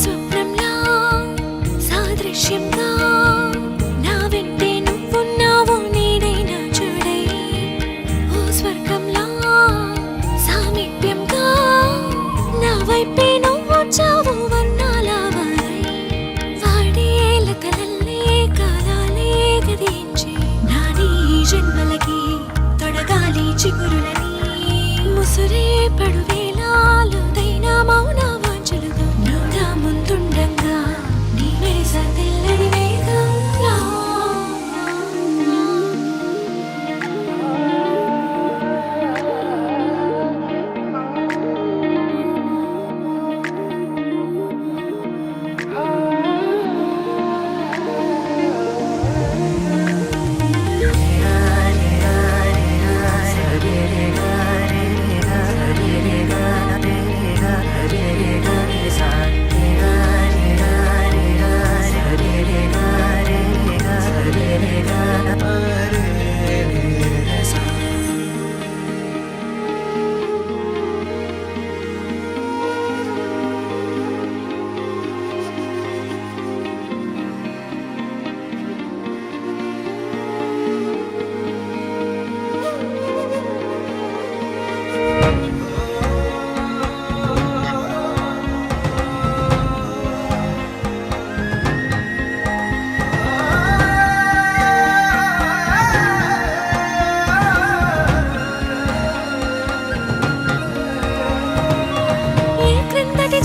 స్వప్నంలా సాదృశ్యంగా నా వెంటే నువ్వున్నావు నీడైనా చూడై ఓ స్వర్గంలా సామీప్యంగా నా వైపే నువ్వు చావు వర్ణాల వారై వాడేల కలల్లే కాలాలే గదించి నాని జన్మలకి తొడగాలి చిగురులని ముసురే పడువేలాలోదైనా మౌన వాంఛలుగా నువ్వు నా ముందుండంగా నీ మెరిస తెల్లడి వేగంలా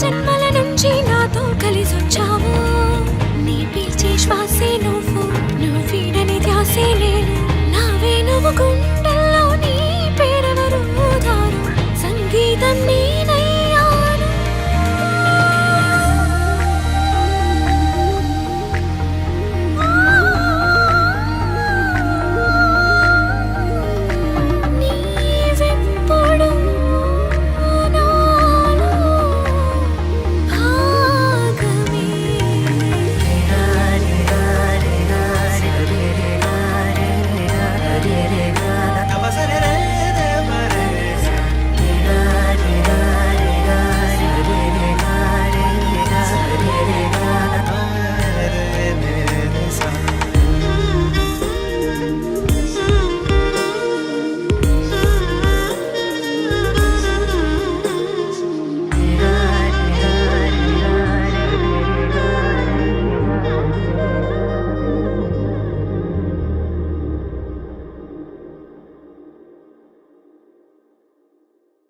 జన్మల నుంచి నాతో కలిసొచ్చావు నీ పీల్చే శ్వాసే నువ్వు నువ్వు వీడని ధ్యాసే నేను నావే నువ్వు